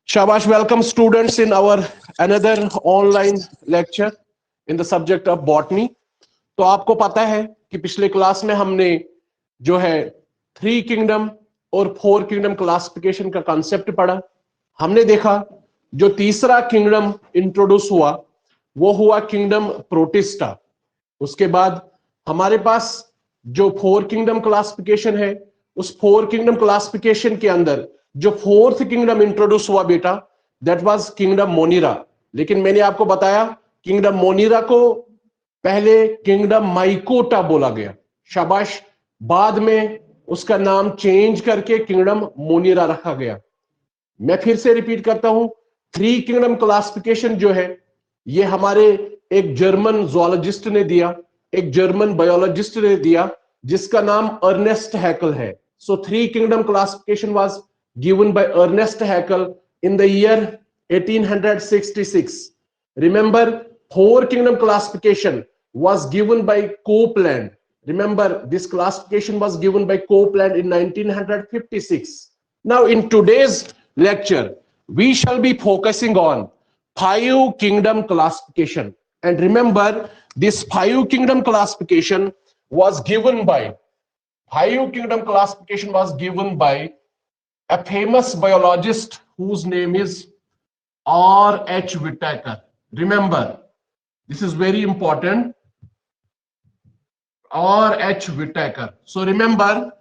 Shabash, welcome students in our another online lecture in the subject of botany. तो आपको पता है कि पिछले क्लास में हमने जो है 3 किंगडम और 4 किंगडम क्लासिफिकेशन का कॉन्सेप्ट पढ़ा। हमने देखा जो तीसरा किंगडम इंट्रोड्यूस हुआ वो हुआ किंगडम प्रोटिस्टा। उसके बाद हमारे पास जो 4 किंगडम क्लासिफिकेशन है उस 4 किंगडम क्लासिफिकेशन के अंदर जो 4th किंगडम इंट्रोड्यूस हुआ बेटा दैट वाज किंगडम मोनिरा। लेकिन मैंने आपको बताया किंगडम मोनिरा को पहले किंगडम माइकोटा बोला गया। शाबाश, बाद में उसका नाम चेंज करके किंगडम मोनिरा रखा गया। मैं फिर से रिपीट करता हूं, 3 किंगडम क्लासिफिकेशन जो है ये हमारे एक जर्मन जोलॉजिस्ट ने दिया, एक जर्मन बायोलॉजिस्ट ने दिया जिसका नाम अर्नेस्ट हैकल है। सो 3 kingdom classification was given by Ernest Haeckel in the year 1866. Remember, 4 kingdom classification was given by Copeland. Remember, this classification was given by Copeland in 1956. Now, in today's lecture, we shall be focusing on 5 kingdom classification. And remember, this 5 kingdom classification was given by a famous biologist whose name is R.H. Whitaker. Remember, this is very important. R.H. Whitaker. So remember,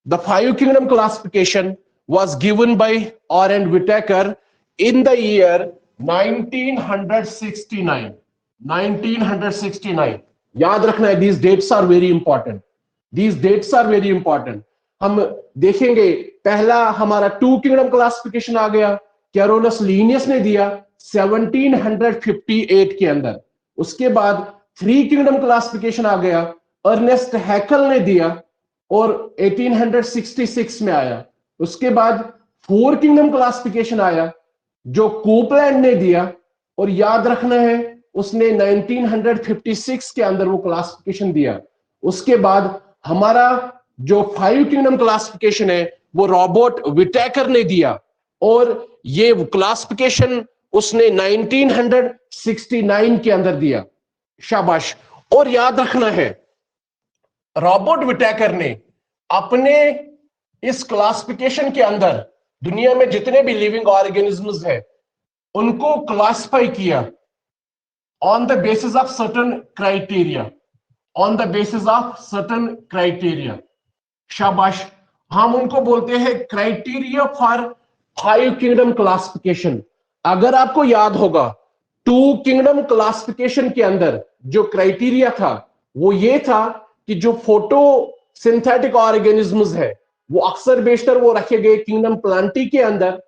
the 5 kingdom classification was given by R.H. Whitaker in the year 1969. 1969. याद रखना है, these dates are very important. These dates are very important. हम देखेंगे पहला हमारा 2 kingdom classification आ गया, Carolus Linnaeus ने दिया 1758 के अंदर। उसके बाद 3 किंगडम क्लासिफिकेशन आ गया, अर्नेस्ट हैकल ने दिया और 1866 में आया। उसके बाद 4 किंगडम क्लासिफिकेशन आया जो कोपलैंड ने दिया और याद रखना है उसने 1956 के अंदर वो क्लासिफिकेशन दिया। उसके बाद हमारा जो 5 किंगडम क्लासिफिकेशन है वो रॉबर्ट विटेकर ने दिया और ये क्लासिफिकेशन उसने 1969 के अंदर दिया। शाबाश। और याद रखना है रॉबर्ट विटेकर ने अपने इस क्लासिफिकेशन के अंदर दुनिया में जितने भी लिविंग ऑर्गेनिजम्स है उनको क्लासिफाई किया on the basis of certain criteria, on the basis of certain criteria. शाबाश। हम उनको बोलते हैं क्राइटेरिया फॉर 5 किंगडम क्लासिफिकेशन। अगर आपको याद होगा 2 किंगडम क्लासिफिकेशन के अंदर जो क्राइटेरिया था वो ये था कि जो फोटोसिंथेटिक ऑर्गेनिजम्स है वो अक्सर बेशतर वो रखे गए किंगडम प्लांटी के अंदर,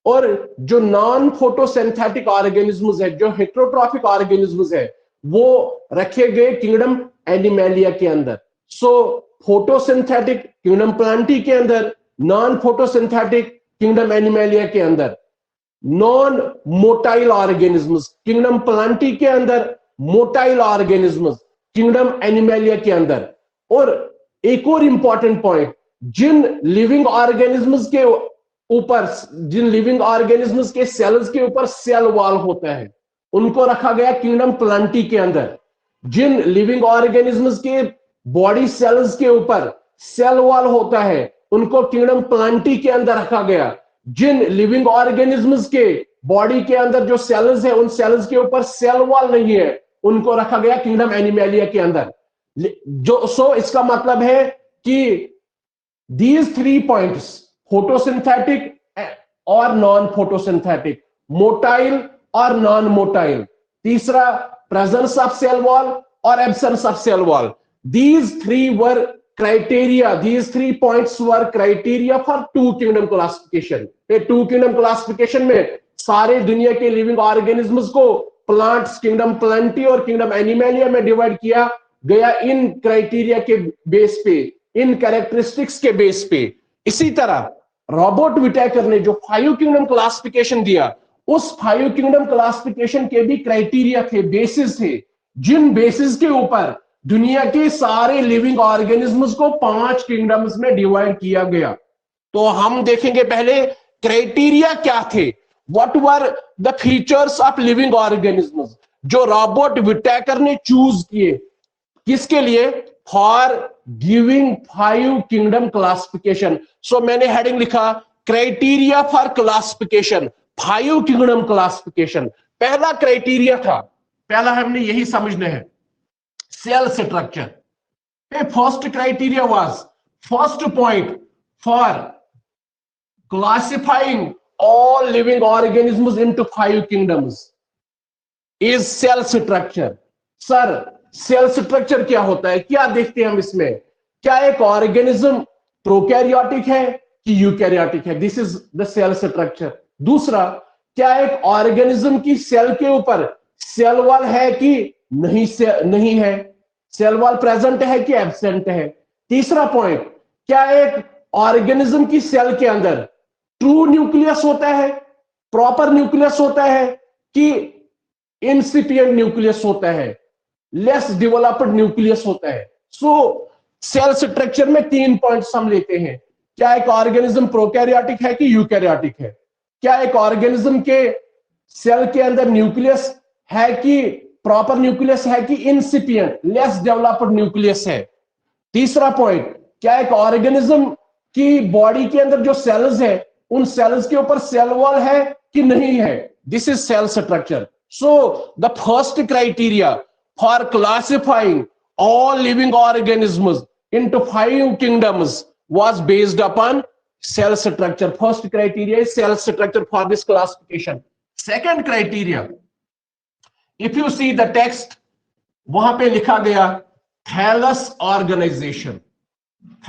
और जो नॉन फोटोसिंथेटिक ऑर्गेनिजम्स है, जो हेटेरोट्रॉफिक ऑर्गेनिजम्स है वो रखे गए किंगडम एनिमेलिया के अंदर। सो फोटोसिंथेटिक किंगडम प्लांटी के अंदर, नॉन फोटोसिंथेटिक किंगडम एनिमेलिया के अंदर, non motile organisms kingdom Plantae के अंदर, मोटाइल ऑर्गेनिजम्स किंगडम एनिमेलिया के अंदर। और एक और इंपॉर्टेंट पॉइंट, जिन लिविंग ऑर्गेनिजम्स के ऊपर, जिन लिविंग ऑर्गेनिजम्स के सेल्स के ऊपर सेल वॉल होता है उनको रखा गया किंगडम प्लांटी के अंदर। जिन लिविंग ऑर्गेनिजम्स के बॉडी सेल्स के ऊपर सेल वॉल होता है उनको किंगडम प्लांटी के अंदर रखा गया। जिन लिविंग ऑर्गेनिजम्स के बॉडी के अंदर जो सेल्स है उन सेल्स के ऊपर सेल वॉल नहीं है उनको रखा गया किंगडम एनिमेलिया के अंदर। जो इसका मतलब है कि these 3 पॉइंट्स, फोटोसिंथेटिक और नॉन फोटोसिंथेटिक, मोटाइल और नॉन मोटाइल, तीसरा प्रेजेंस ऑफ सेल वॉल और absence of cell wall, these 3 were criteria, these 3 points were criteria for 2 kingdom classification। 2 kingdom classification में सारे दुनिया के लिविंग ऑर्गेनिजम्स को प्लांट्स, किंगडम प्लांटी और किंगडम एनिमेलिया में डिवाइड किया गया इन क्राइटेरिया के बेस पे, इन कैरेक्टरिस्टिक्स के बेस पे। इसी तरह रॉबर्ट विटेकर ने जो 5 किंगडम क्लासिफिकेशन दिया उस 5 किंगडम क्लासिफिकेशन के भी क्राइटेरिया थे, बेसिस थे, जिन बेसिस के ऊपर दुनिया के सारे लिविंग ऑर्गेनिजम्स को 5 किंगडम्स में डिवाइड किया गया। तो हम देखेंगे पहले क्राइटेरिया क्या थे what were the features of living organisms जो रॉबर्ट विटेकर ने चूज किए, किसके लिए? For giving 5 kingdom classification. So मैंने हेडिंग लिखा criteria for classification, 5 kingdom classification. पहला क्राइटेरिया था, पहला हमने यही समझना है, cell structure. First criteria was, first point for classifying all living organisms into 5 kingdoms is cell structure। Sir cell structure क्या होता है, क्या देखते हैं हम इसमें? क्या एक ऑर्गेनिज्म प्रोकैरियोटिक है कि यूकैरियोटिक है? This is the cell structure. दूसरा, क्या एक ऑर्गेनिज्म की सेल के ऊपर सेल वॉल है कि नहीं है? सेल वॉल प्रेजेंट है कि एब्सेंट है? तीसरा पॉइंट, क्या एक ऑर्गेनिज्म की सेल के अंदर ट्रू न्यूक्लियस होता है, प्रॉपर न्यूक्लियस होता है कि इंसिपिएंट न्यूक्लियस होता है, लेस डेवलप्ड न्यूक्लियस होता है? सो सेल स्ट्रक्चर में 3 पॉइंट्स हम लेते हैं। क्या एक ऑर्गेनिज्म प्रोकैरियोटिक है कि यूकैरियोटिक है? क्या एक ऑर्गेनिज्म के सेल के अंदर न्यूक्लियस है कि प्रॉपर न्यूक्लियस है कि इंसिपिएंट लेस डेवलप्ड न्यूक्लियस है? तीसरा पॉइंट, क्या एक ऑर्गेनिज्म की बॉडी के अंदर जो सेल्स है उन सेल्स के ऊपर सेल वॉल है कि नहीं है? This is cell structure. So the first criteria for classifying all living organisms into 5 kingdoms was based upon cell structure. First criteria is cell structure for this classification. Second criteria, if you see the text, वहां पे लिखा गया thallus organisation.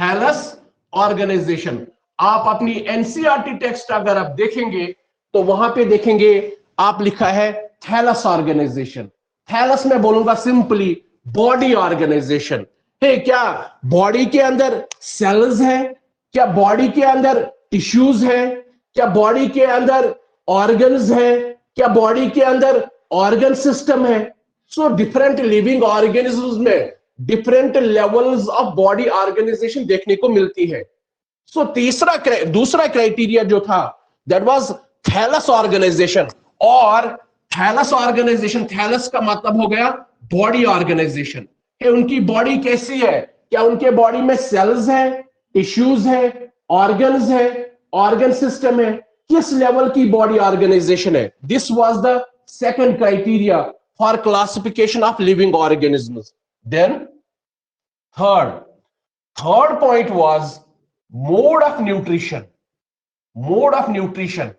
Thallus organisation, आप अपनी NCERT text अगर आप देखेंगे तो वहां पे देखेंगे आप लिखा है थैलस ऑर्गेनाइजेशन। थैलस में बोलूंगा सिंपली बॉडी ऑर्गेनाइजेशन है। क्या बॉडी के अंदर सेल्स है? क्या बॉडी के अंदर टिश्यूज है? क्या बॉडी के अंदर ऑर्गन्स है? क्या बॉडी के अंदर ऑर्गन सिस्टम है? सो डिफरेंट लिविंग ऑर्गेनिज्म्स में different levels of body organisation देखने को मिलती है। सो दूसरा क्राइटेरिया जो था दैट वाज थैलस ऑर्गेनाइजेशन। और थैलस ऑर्गेनाइजेशन, थैलस का मतलब हो गया बॉडी ऑर्गेनाइजेशन। उनकी बॉडी कैसी है? क्या उनके बॉडी में सेल्स है, टिश्यूज है, ऑर्गन्स है, ऑर्गन सिस्टम है? किस लेवल की बॉडी ऑर्गेनाइजेशन है? This was the second criteria for classification of living organisms. Then third point was mode of nutrition. Mode of nutrition,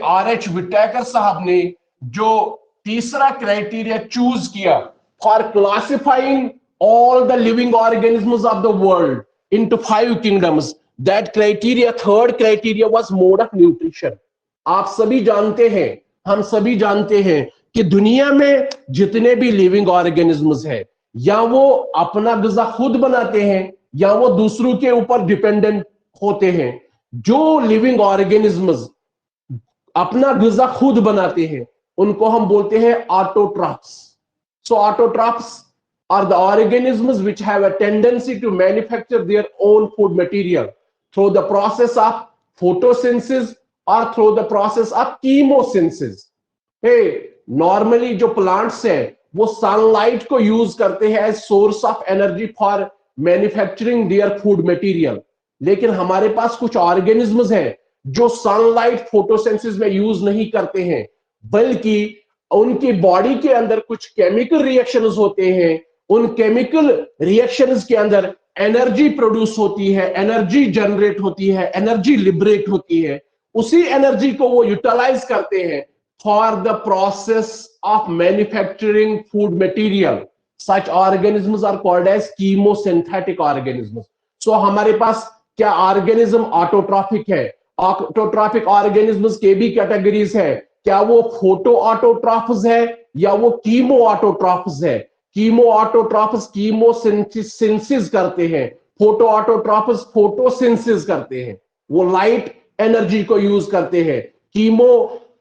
R H. Whittaker साहब ने जो तीसरा क्राइटेरिया चूज किया for classifying all the living organisms of the world into 5 kingdoms, that criteria, third criteria was mode of nutrition. आप सभी जानते हैं, हम सभी जानते हैं कि दुनिया में जितने भी लिविंग ऑर्गेनिज्म्स हैं, या वो अपना ग़िज़ा खुद बनाते हैं या वो दूसरों के ऊपर डिपेंडेंट होते हैं। जो लिविंग ऑर्गेनिज्म्स अपना ग़िज़ा खुद बनाते हैं उनको हम बोलते हैं autotrophs. So autotrophs are the organisms which have a tendency to manufacture their own food material through the process of photosynthesis or through the process of chemosynthesis। normally जो plants हैं वो सनलाइट को यूज करते हैं as source of energy for manufacturing their food material. लेकिन हमारे पास कुछ organisms हैं जो सनलाइट फोटोसिंथेसिस में यूज नहीं करते हैं, बल्कि उनकी बॉडी के अंदर कुछ केमिकल रिएक्शंस होते हैं। उन केमिकल रिएक्शंस के अंदर एनर्जी प्रोड्यूस होती है, एनर्जी जनरेट होती है, एनर्जी लिबरेट होती है। उसी एनर्जी को वो यूटिलाइज करते हैं for the process of manufacturing food material. Such organisms are called as chemosynthetic organisms. So हमारे पास क्या ऑर्गेनिज्म ऑटोट्रॉफिक है? ऑटोट्रॉफिक ऑर्गेनिज्म्स के भी कैटेगरीज है। क्या वो फोटो ऑटोट्रॉफ्स है या वो कीमो ऑटोट्रॉफ्स है? कीमो ऑटोट्रॉफ्स कीमोसिंथेसिस करते हैं, फोटो ऑटोट्रॉफ्स फोटोसिंथेसिस करते हैं, वो लाइट एनर्जी को यूज करते हैं। कीमो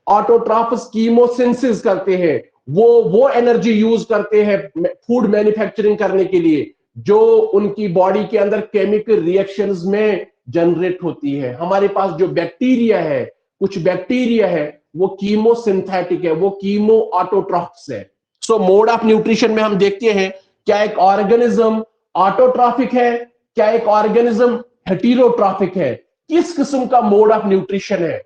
ऑटोट्रॉफ्स कीमोसिंथेसिस करते हैं, वो एनर्जी यूज करते हैं फूड मैन्युफैक्चरिंग करने के लिए जो उनकी बॉडी के अंदर केमिकल रिएक्शंस में जनरेट होती है। हमारे पास जो बैक्टीरिया है कुछ बैक्टीरिया है वो कीमोसिंथेटिक है, वो कीमो ऑटोट्रॉफ्स है। सो मोड ऑफ न्यूट्रिशन में हम देखते हैं क्या एक ऑर्गेनिज्म ऑटोट्रॉफिक है, क्या एक ऑर्गेनिज्म हेटेरोट्रॉफिक है, किस किस्म का मोड ऑफ न्यूट्रिशन है।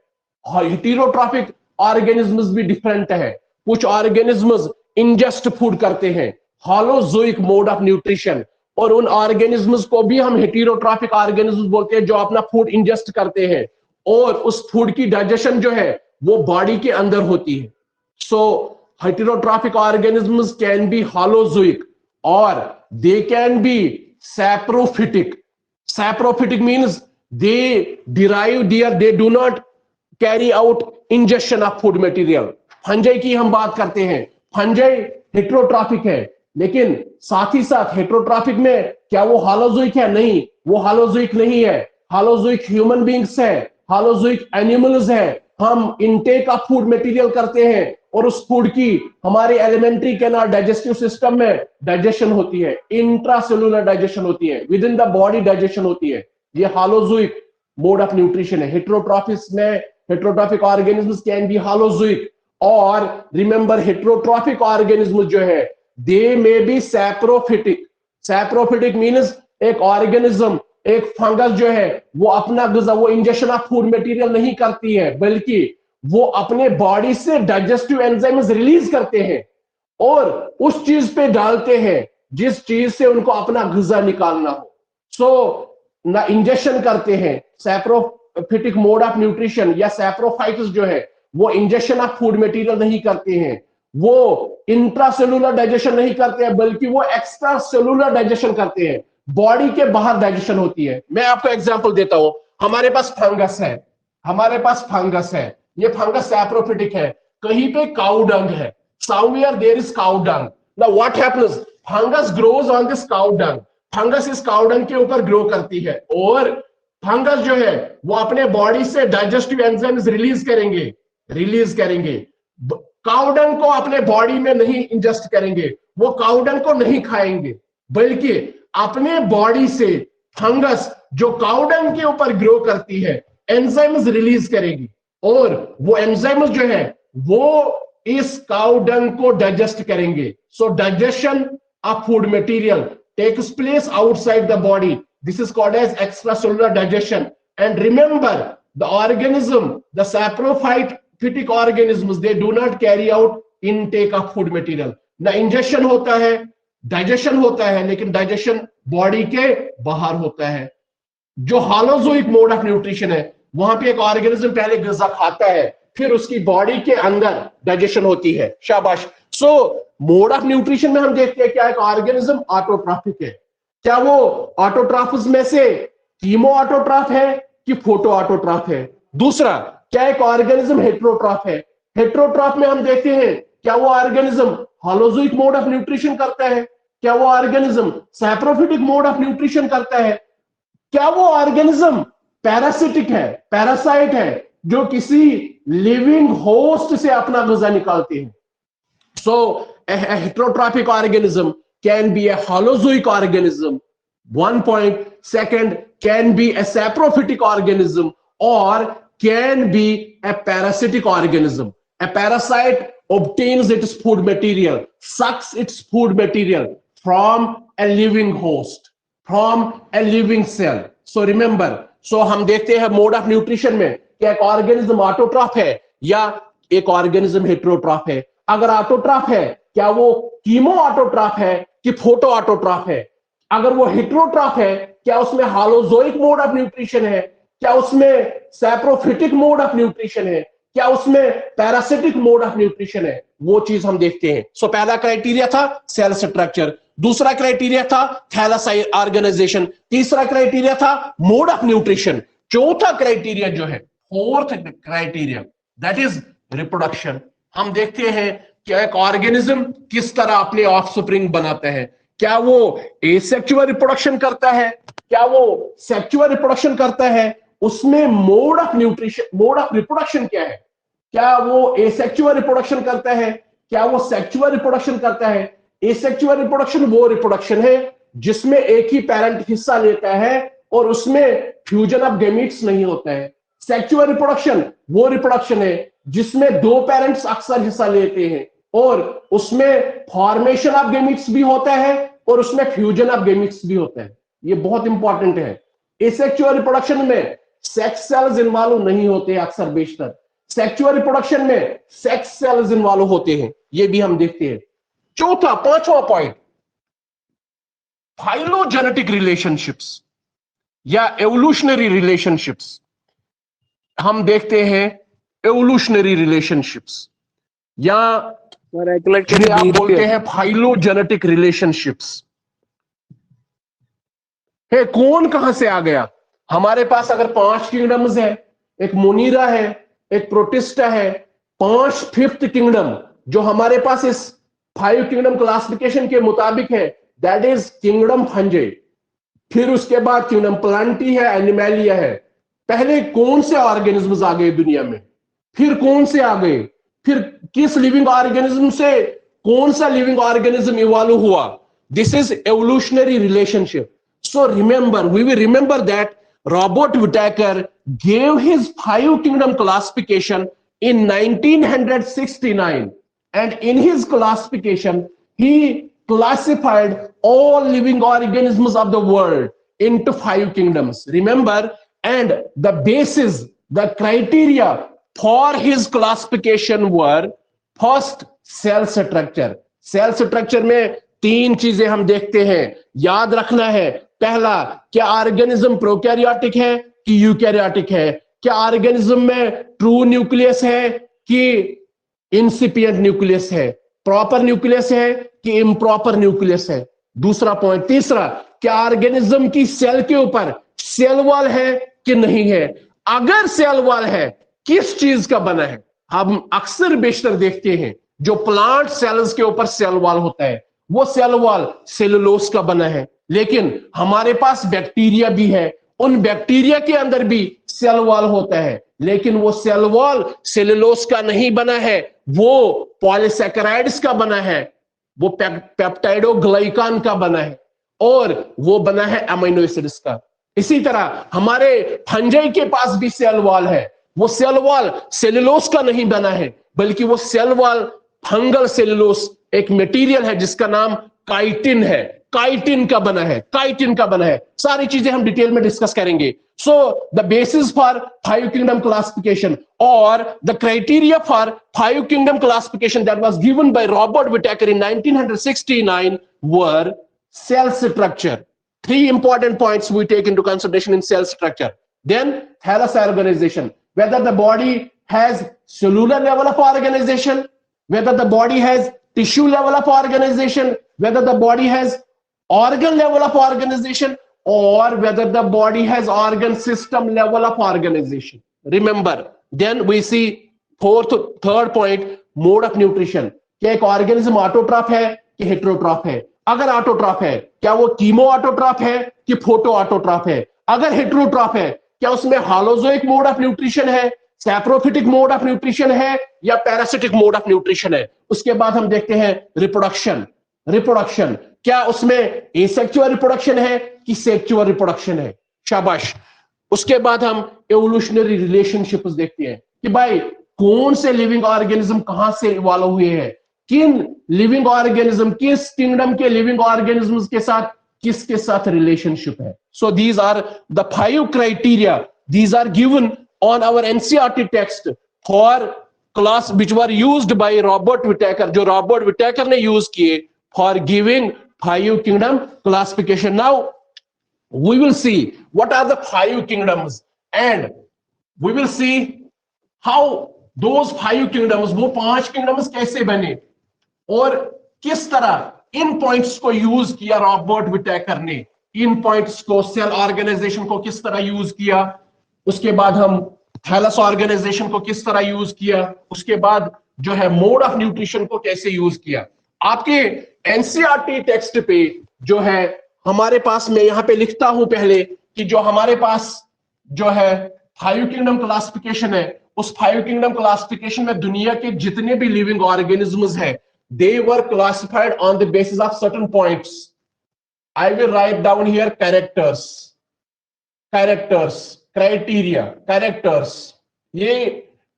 हेटेरोट्रॉफिक ऑर्गेनिज्म्स भी डिफरेंट है, कुछ ऑर्गेनिज्म्स इंजेस्ट फूड करते हैं, होलोजोइक मोड ऑफ न्यूट्रिशन, और उन ऑर्गेनिज्म्स को भी हम हेटेरोट्रॉफिक ऑर्गेनिज्म्स बोलते हैं जो अपना फूड इंजेस्ट करते हैं और उस फूड की डाइजेशन जो है वो बॉडी के अंदर होती है। So heterotrophic organisms can be holozoic और they can be saprophytic. Saprophytic means they do not carry out ingestion of food material. Fungi की हम बात करते हैं, फंजाई हेटेरोट्रॉफिक है, लेकिन साथ ही साथ हेटेरोट्रॉफिक में क्या वो होलोजोइक है? नहीं, वो होलोजोइक नहीं है। होलोजोइक ह्यूमन बींग्स है, होलोजोइक एनिमल्स है। हम इनटेक ऑफ फूड मटेरियल करते हैं और उस फूड की हमारे एलिमेंट्री कैनाल डाइजेस्टिव सिस्टम में डाइजेशन होती है, इंट्रासेलुलर डाइजेशन होती है, with in the body digestion होती है। ये होलोजोइक मोड ऑफ न्यूट्रिशन है। हेटेरोट्रॉफिक्स में heterotrophic organisms can be holozoic, और रिमेंबर हेटेरोट्रॉफिक ऑर्गेनिज्म जो है they may be saprophytic. Saprophytic means एक ऑर्गेनिज्म, एक फंगस जो है वो अपना गुज़ा, वो इंजेक्शन ऑफ फूड मटेरियल नहीं करती है, बल्कि वो अपने बॉडी से डाइजेस्टिव एंजाइम्स रिलीज करते हैं और उस चीज पे डालते हैं जिस चीज से उनको अपना गुज़ा निकालना हो। सो ना इंजेक्शन करते हैं। सैप्रोफिटिक मोड ऑफ न्यूट्रिशन या सैप्रोफाइट्स जो है वो इंजेक्शन ऑफ फूड मटेरियल नहीं करते हैं, वो इंट्रासेलुलर डाइजेशन नहीं करते हैं, बल्कि वो एक्स्ट्रा सेलुलर डाइजेशन करते हैं, बॉडी के बाहर डाइजेशन होती है। मैं आपको एग्जांपल देता हूं, हमारे पास फंगस है, हमारे पास फंगस है, ये फंगस सैप्रोफिटिक है, कहीं पे काउ डंग है, somewhere there is cow dung. Now what happens? Fungus grows on this cow dung. Fungus इस काउ डंग के ऊपर ग्रो करती है और फंगस जो है वो अपने बॉडी से डाइजेस्टिव एंजाइम्स रिलीज करेंगे। काउ डंग को अपने बॉडी में नहीं इंजेस्ट करेंगे, वो काउ डंग को नहीं खाएंगे, बल्कि अपने बॉडी से फंगस जो काउ डंग के ऊपर ग्रो करती है एंजाइम्स रिलीज करेगी और वो एंजाइम्स जो है वो इस काउ डंग को डाइजेस्ट करेंगे। सो digestion of food material takes place outside the body. This is called as extracellular digestion. And remember, the organism, the saprophytic organisms, they do not carry out intake of food material. ना injection होता है, digestion होता है, लेकिन digestion body के बाहर होता है। जो होलोजोइक मोड ऑफ न्यूट्रिशन है वहां पे एक ऑर्गेनिज्म पहले ग़िज़ा खाता है, फिर उसकी बॉडी के अंदर डाइजेशन होती है। शाबाश। सो मोड ऑफ न्यूट्रिशन में हम देखते हैं क्या एक ऑर्गेनिज्म ऑटोट्रॉफिक है, क्या वो ऑटोट्रॉफ्स में से कीमो ऑटोट्रॉफ है कि फोटो ऑटोट्रॉफ है। दूसरा, क्या एक ऑर्गेनिज्म हेटेरोट्रॉफ है। हेटेरोट्रॉफ में हम देखते हैं क्या वो organism holozoic mode of nutrition करता है, क्या वो organism saprophytic mode of nutrition करता है, क्या वो ऑर्गेनिज्म पैरासिटिक है, पैरासाइट है जो किसी लिविंग होस्ट से अपना ग़िज़ा निकालते हैं। So a heterotrophic organism can be a holozoic organism, 1 point. Second, can be a saprophytic organism or can be a parasitic organism. A parasite obtains its food material, sucks its food material from a living host, from a living cell. So remember, so हम देखते हैं mode of nutrition में कि एक organism autotroph है या एक organism heterotroph है। अगर ऑटोट्रॉफ है क्या वो कीमो ऑटोट्रॉफ है कि फोटो ऑटोट्रॉफ है। अगर वो हेटेरोट्रॉफ है क्या उसमें होलोजोइक मोड ऑफ न्यूट्रिशन है, क्या उसमें सैप्रोफिटिक मोड ऑफ न्यूट्रिशन है, क्या उसमें पैरासिटिक मोड ऑफ न्यूट्रिशन है, वो चीज हम देखते हैं। सो पहला क्राइटेरिया था सेल स्ट्रक्चर, दूसरा क्राइटेरिया था थैलासाइड ऑर्गेनाइजेशन, तीसरा क्राइटेरिया था मोड ऑफ न्यूट्रिशन, चौथा क्राइटेरिया जो है fourth criteria that is reproduction. हम देखते हैं कि एक ऑर्गेनिज्म किस तरह अपने ऑफस्प्रिंग बनाता है, क्या वो एसेक्सुअल रिप्रोडक्शन करता है, क्या वो सेक्सुअल रिप्रोडक्शन करता है, उसमें mode of nutrition, mode of reproduction क्या है, क्या वो एसेक्सुअल रिप्रोडक्शन करता है, क्या वो सेक्सुअल रिप्रोडक्शन करता है। एसेक्सुअल रिप्रोडक्शन वो रिप्रोडक्शन है जिसमें एक ही पेरेंट हिस्सा लेता है और उसमें फ्यूजन ऑफ गैमीट्स नहीं होता है। सेक्सुअल रिप्रोडक्शन वो रिप्रोडक्शन है जिसमें दो पेरेंट्स अक्सर हिस्सा लेते हैं और उसमें फॉर्मेशन ऑफ गेमिट्स भी होता है और उसमें फ्यूजन ऑफ गेमिट्स भी होता है। ये बहुत इंपॉर्टेंट है। एसेक्सुअल रिप्रोडक्शन में सेक्स सेल्स इन्वॉल्व नहीं होते अक्सर बेशतर, सेक्सुअल रिप्रोडक्शन में सेक्स सेल्स इन्वॉल्व होते हैं, ये भी हम देखते हैं। चौथा, पांचवा पॉइंट, फाइलोजेनेटिक रिलेशनशिप्स या एवोल्यूशनरी रिलेशनशिप्स। हम देखते हैं एवोल्यूशनरी रिलेशनशिप्स या जिन्हें आप बोलते हैं फाइलोजेनेटिक रिलेशनशिप्स। है कौन कहां से आ गया? हमारे पास अगर 5 किंगडम्स है, एक मोनीरा है, एक प्रोटिस्टा है, 5th किंगडम जो हमारे पास इस 5 किंगडम क्लासिफिकेशन के मुताबिक है, दैट इज किंगडम फंजाई। फिर उसके बाद किंगडम प्लांटी है, एनिमैलिया है। पहले कौन से ऑर्गेनिज्म्स आ गए दुनिया में, फिर कौन से आ गए, फिर किस लिविंग ऑर्गेनिज्म से कौन सा लिविंग ऑर्गेनिज्म इवॉल्व हुआ? This is evolutionary relationship. So remember, we will remember that Robert Whittaker gave his 5 kingdom classification in 1969, and in his classification he classified all living organisms of the world into 5 kingdoms. Remember, and the basis, the criteria for his classification were first cell structure. Cell structure में 3 चीजें हम देखते हैं, याद रखना है। पहला, क्या ऑर्गेनिज्म प्रोकैरियोटिक है कि यूकैरियोटिक है? क्या ऑर्गेनिज्म में ट्रू न्यूक्लियस है कि इंसिपिएंट न्यूक्लियस है? प्रॉपर न्यूक्लियस है कि इम्प्रॉपर न्यूक्लियस है? दूसरा पॉइंट। तीसरा, क्या ऑर्गेनिज्म की सेल के ऊपर सेल वॉल है कि नहीं है? अगर सेल वॉल है, किस चीज का बना है? हम अक्सर बेशतर देखते हैं जो प्लांट सेल्स के ऊपर सेल वॉल होता है, वो सेल वॉल सेलुलोज का बना है। लेकिन हमारे पास बैक्टीरिया भी है, उन बैक्टीरिया के अंदर भी सेल वॉल होता है, लेकिन वो सेल वॉल सेलुलोज का नहीं बना है, वो पॉलीसैकेराइड्स का बना है, वो पेप्टाइडोग्लाइकान का बना है, और वो बना है अमीनो एसिड्स का। इसी तरह हमारे फंजाई के पास भी सेल वॉल है, वो सेल वॉल सेलुलोज का नहीं बना है, बल्कि वो सेल वॉल फंगल सेलुलोज एक मटेरियल है जिसका नाम काइटिन है, काइटिन का बना है, काइटिन का बना है। सारी चीजें हम डिटेल में डिस्कस करेंगे। So the basis for 5 kingdom classification और the criteria for 5 kingdom classification that was given by Robert Whittaker in 1969 were cell structure. 3 important points we take into consideration in cell structure. Then thallus organization, whether the body has cellular level of organization, whether the body has tissue level of organization, whether the body has organ level of organization, or whether the body has organ system level of organization. Remember, then we see third point, mode of nutrition. क्या एक organism autotroph है कि heterotroph है? अगर autotroph है, क्या वो chemo autotroph है कि फोटो ऑटोट्रॉफ है? अगर हेटेरोट्रॉफ है, क्या उसमें हालोजोइक मोड ऑफ न्यूट्रिशन है, सैप्रोफिटिक मोड ऑफ न्यूट्रिशन है, या पैरासिटिक मोड ऑफ न्यूट्रिशन है? उसके बाद हम देखते हैं रिप्रोडक्शन। रिप्रोडक्शन, क्या उसमें एसेक्सुअल रिप्रोडक्शन है कि सेक्सुअल रिप्रोडक्शन है? शाबाश। उसके बाद हम एवोल्यूशनरी रिलेशनशिप्स देखते हैं कि भाई कौन से लिविंग ऑर्गेनिज्म कहां से इवॉल्व हुए हैं, किन लिविंग ऑर्गेनिज्म, किस किंगडम के लिविंग ऑर्गेनिज्म्स के साथ किसके साथ रिलेशनशिप है। So these are the 5 criteria, these are given on our NCERT text for class which were used by Robert Whittaker, जो रॉबर्ट विटेकर ने यूज किए for giving 5 kingdom classification. Now we will see what are the 5 kingdoms and we will see how those 5 kingdoms, वो 5 kingdoms कैसे बने और किस तरह इन points को यूज किया रॉबर्ट विटेकर ने, इन पॉइंट्स को, सेल ऑर्गेनाइजेशन को किस तरह यूज किया, उसके बाद हम थैलस ऑर्गेनाइजेशन को किस तरह यूज किया, उसके बाद जो है मोड ऑफ न्यूट्रिशन को कैसे यूज किया। आपके एनसीईआरटी टेक्स्ट पे जो है हमारे पास, मैं यहां पे लिखता हूं पहले कि जो हमारे पास जो है 5 किंगडम क्लासिफिकेशन है, उस 5 किंगडम क्लासिफिकेशन में दुनिया के जितने भी लिविंग ऑर्गेनिजम्स हैं, they were classified on the basis of certain points. I will write down here characters. Characters. Criteria, characters, ये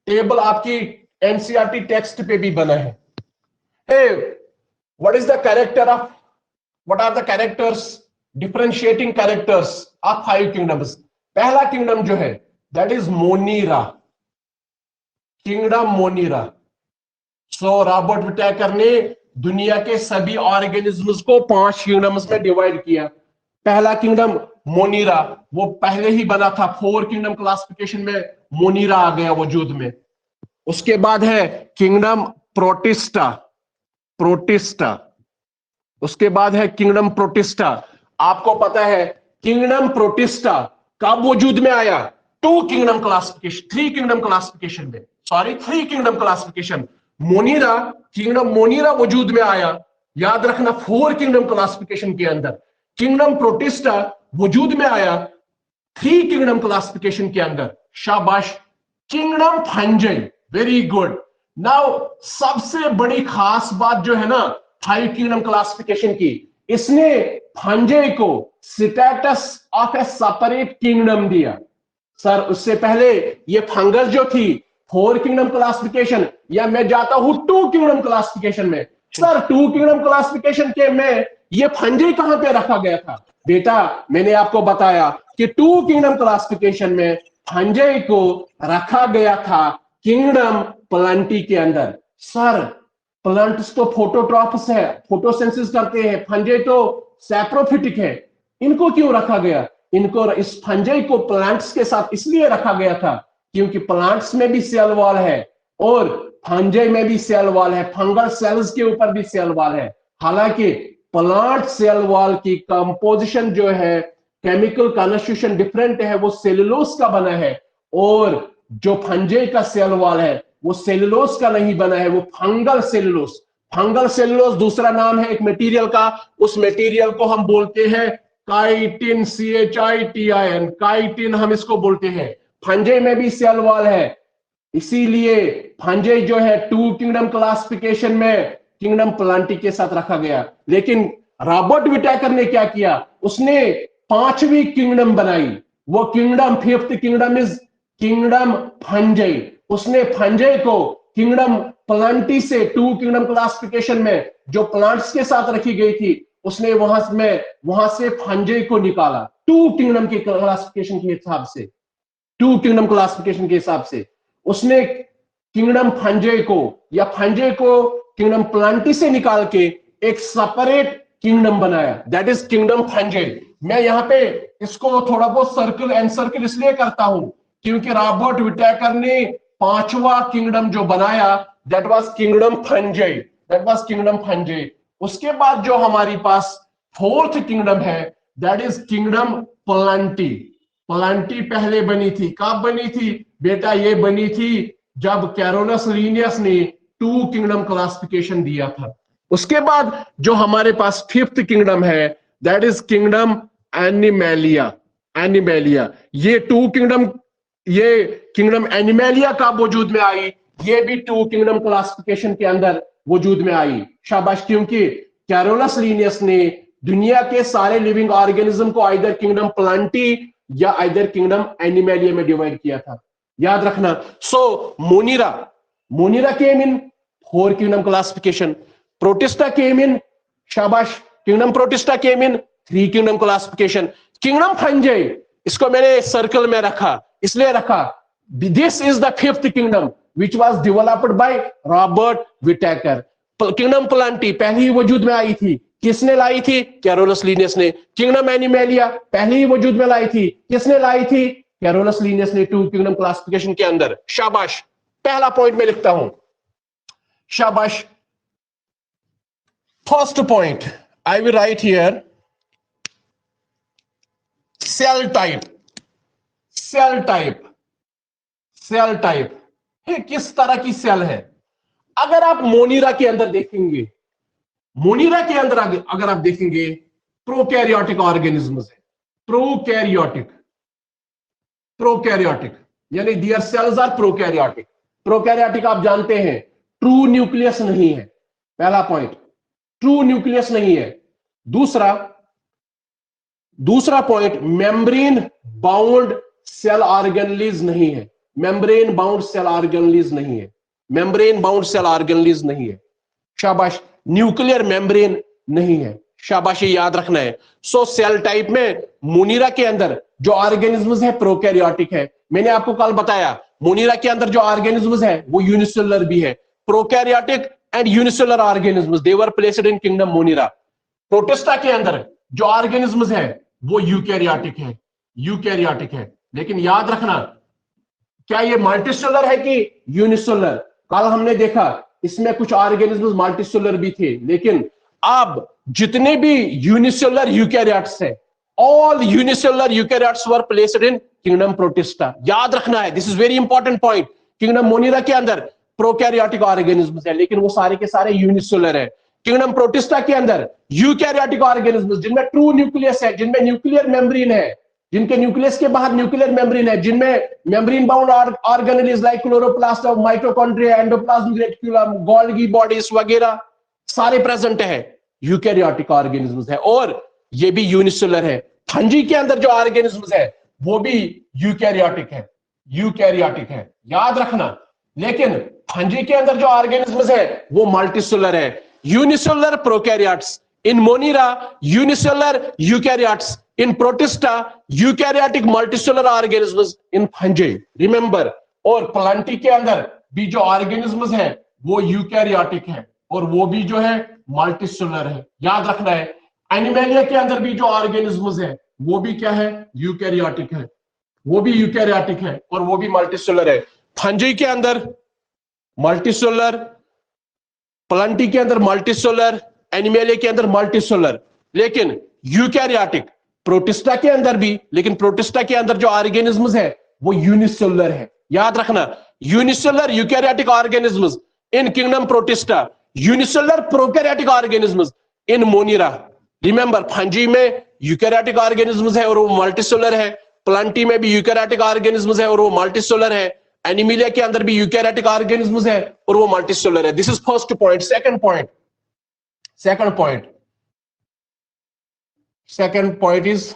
टेबल आपकी एनसीईआरटी टेक्स्ट पे भी बना है। Hey, what is the character of, what are the characters, differentiating characters of 5 kingdoms? पहला kingdom जो है that is Monera, kingdom Monera. So Robert Whittaker ने दुनिया के सभी ऑर्गेनिजम्स को 5 किंगडम्स में डिवाइड किया। पहला किंगडम मोनीरा, वो पहले ही बना था, 4 किंगडम क्लासिफिकेशन में मोनीरा आ गया वजूद में। उसके बाद है किंगडम प्रोटिस्टा, प्रोटिस्टा। उसके बाद है किंगडम प्रोटिस्टा। आपको पता है किंगडम प्रोटिस्टा कब वजूद में आया? 2 किंगडम क्लासिफिकेशन, 3 किंगडम क्लासिफिकेशन में, सॉरी 3 किंगडम क्लासिफिकेशन। मोनीरा, किंगडम मोनीरा वजूद में आया, याद रखना, 4 किंगडम क्लासिफिकेशन के अंदर। किंगडम प्रोटिस्टा वजूद में आया 3 किंगडम क्लासिफिकेशन के अंदर। शाबाश। Kingdom fungi, very good. Now सबसे बड़ी खास बात जो है ना 5 किंगडम क्लासिफिकेशन की, इसने फंजई को status of A separate kingdom दिया। सर उससे पहले ये फंगस जो थी 4 किंगडम क्लासिफिकेशन, या मैं जाता हूं 2 किंगडम क्लासिफिकेशन में। सर 2 किंगडम क्लासिफिकेशन के में ये फंजई कहां पे रखा गया था? बेटा मैंने आपको बताया कि 2 किंगडम क्लासिफिकेशन में फंजई को रखा गया था किंगडम प्लांटी के अंदर। सर प्लांट्स तो फोटोट्रॉप्स है, फोटोसिंथेसिस करते हैं, फंजई तो सैप्रोफिटिक है, इनको क्यों रखा गया? इनको, इस फंजई को प्लांट्स के साथ इसलिए रखा गया था क्योंकि प्लांट्स में भी सेल वॉल है और फंजई में भी सेल वॉल है, फंगल सेल्स के ऊपर भी सेल वॉल है। हालांकि प्लांट सेल वॉल की कंपोजिशन जो है, केमिकल कॉन्स्टिट्यूशन डिफरेंट है, वो सेलुलोज का बना है, और जो फंजई का सेल वॉल है वो सेलुलोज का नहीं बना है, वो फंगल सेलुलोज। फंगल सेलुलोज दूसरा नाम है एक मटेरियल का, उस मटेरियल को हम बोलते हैं काइटिन, CHITIN, काइटिन हम इसको बोलते हैं। फंजई में भी सेल वॉल है, इसीलिए फंजई जो है 2 किंगडम क्लासिफिकेशन में किंगडम प्लांटी के साथ रखा गया। लेकिन रॉबर्ट विटेकर ने क्या किया? उसने 5वीं किंगडम बनाई, वो kingdom, 5th kingdom is kingdom fungi. उसने फंजई को किंगडम प्लांटी से 2 किंगडम क्लासिफिकेशन में जो प्लांट्स के साथ रखी गई थी, उसने वहां से फंजई को निकाला 2 किंगडम की क्लासिफिकेशन के हिसाब से, 2 किंगडम क्लासिफिकेशन के हिसाब से उसने किंगडम फंजई को, या फंजई को किंगडम प्लांटी से निकाल के एक सेपरेट किंगडम बनाया, दैट इज किंगडम फंजई। मैं यहां पे इसको थोड़ा बहुत सर्कल एंड सर्कल इसलिए करता हूं क्योंकि रॉबर्ट विटेकर ने 5वां किंगडम जो बनाया that was kingdom fungi, that was kingdom fungi. उसके बाद जो हमारी पास 4th किंगडम है that is kingdom Plantae. Plantae पहले बनी थी, कब बनी थी बेटा? ये बनी थी जब कैरोलस लीनियस ने 2 किंगडम क्लासिफिकेशन दिया था। उसके बाद जो हमारे पास 5th किंगडम है that is kingdom animalia, animalia. ये 2 किंगडम, ये किंगडम एनिमेलिया का वजूद में आई, ये भी 2 किंगडम क्लासिफिकेशन के अंदर वजूद में आई। शाबाश, क्योंकि कैरोलस लीनियस ने दुनिया के सारे लिविंग ऑर्गेनिज्म को आइदर किंगडम प्लांटी या आइदर किंगडम एनिमेलिया में डिवाइड किया था, याद रखना। So Monera, Monera came in 4 kingdom classification, Protista came in, शाबाश, kingdom Protista came in 3 kingdom classification. Kingdom fungi, इसको मैंने सर्कल में रखा, इसलिए रखा, this is the 5th kingdom which was developed by Robert Whittaker. Kingdom Plantae पहले ही वजूद में आई थी, किसने लाई थी? कैरोलस लीनियस ने। किंगडम एनिमेलिया पहले ही वजूद में लाई थी, किसने लाई थी? कैरोलस लीनियस ने 2 किंगडम क्लासिफिकेशन के अंदर। शाबाश, पहला पॉइंट में लिखता हूं, शाबाश। First point I will write here, cell type, cell type, cell type है, किस तरह की सेल है? अगर आप मोनीरा के अंदर देखेंगे, मोनीरा के अंदर अगर आप देखेंगे प्रोकैरियोटिक ऑर्गेनिज्म्स है, प्रोकैरियोटिक, प्रोकैरियोटिक यानी दियर सेल्स आर प्रोकैरियोटिक। प्रोकैरियोटिक आप जानते हैं ट्रू न्यूक्लियस नहीं है, पहला पॉइंट, ट्रू न्यूक्लियस नहीं है। दूसरा point, membrane bound cell organelles नहीं है, मेम्ब्रेन बाउंड सेल ऑर्गेनलीज नहीं है, मेम्ब्रेन बाउंड सेल ऑर्गेनलीज नहीं है, शाबाश। न्यूक्लियर मेम्ब्रेन नहीं है, शाबाश, ये याद रखना है। सो सेल टाइप में मुनीरा के अंदर जो ऑर्गेनिज्म्स है प्रोकैरियोटिक है। मैंने आपको कल बताया मुनीरा के अंदर जो ऑर्गेनिज्म्स है वो यूनिसेलुलर भी है, prokaryotic and unicellular organisms they were placed in kingdom Monera. Protista के अंदर जो ऑर्गेनिज्म्स है वो यूकैरियोटिक है, यूकैरियोटिक है। लेकिन याद रखना, क्या ये मल्टीसेलुलर है कि यूनिसेलुलर? कल हमने देखा इसमें कुछ ऑर्गेनिज्म्स मल्टीसेलुलर भी थे, लेकिन अब जितने भी यूनिसेलुलर यूकैरियोट्स हैं, all unicellular eukaryotes were placed in kingdom Protista. याद रखना है, this is very important point. Kingdom Monera के अंदर प्रोकैरियोटिक ऑर्गेनिज्म्स है, लेकिन वो सारे के सारे यूनिसेलुलर है। किंगडम प्रोटिस्टा के अंदर यूकैरियोटिक ऑर्गेनिज्म्स जिनमें ट्रू न्यूक्लियस है, जिनमें न्यूक्लियर मेम्ब्रेन है, जिनके न्यूक्लियस के बाहर न्यूक्लियर मेम्ब्रेन है, जिनमें membrane bound organelles like chloroplast of mitochondria, endoplasmic reticulum, Golgi bodies वगैरह सारे प्रेजेंट है, यूकैरियोटिक ऑर्गेनिज्म्स है, और ये भी यूनिसेलुलर है। फंजी के अंदर जो ऑर्गेनिज्म्स है वो भी यूकैरियोटिक है, यूकैरियोटिक है, याद रखना। लेकिन फंजी के अंदर जो ऑर्गेनिज्म्स है वो मल्टीसेलुलर है, यूनिसेलुलर प्रोकैरियोट्स इन मोनिरा, यूनिसेलुलर यूकैरियोट्स इन प्रोटिस्टा, यूकैरियोटिक मल्टीसेलुलर ऑर्गेनिज्म्स इन फंजी, रिमेंबर। और प्लांटी के अंदर भी जो ऑर्गेनिज्म्स है वो यूकैरियोटिक है और वो भी जो है मल्टीसेलुलर है, याद रखना है। एनिमलिया के अंदर भी जो ऑर्गेनिज्म्स है वो भी क्या है? यूकैरियोटिक है, वो भी यूकैरियोटिक है और वो भी मल्टीसेलुलर है। फंजी के अंदर मल्टीसेलुलर, प्लांटी के अंदर मल्टीसेलुलर, एनिमलिया के अंदर मल्टीसेलुलर, लेकिन यूकैरियोटिक प्रोटिस्टा के अंदर भी, लेकिन प्रोटिस्टा के अंदर जो ऑर्गेनिज्म्स है वो यूनिसेलुलर है, याद रखना। Unicellular eukaryotic organisms in kingdom Protista, unicellular prokaryotic organisms in Monera. Remember, fungi में यूकैरियोटिक ऑर्गेनिज्म्स है और वो मल्टीसेलुलर है, प्लांटी में भी यूकैरियोटिक ऑर्गेनिज्म्स है और वो मल्टीसेलुलर है, एनिमलिया के अंदर भी यूकैरियोटिक ऑर्गेनिज्म्स है और वो मल्टीसेलुलर है। This is first point. Second point, second point is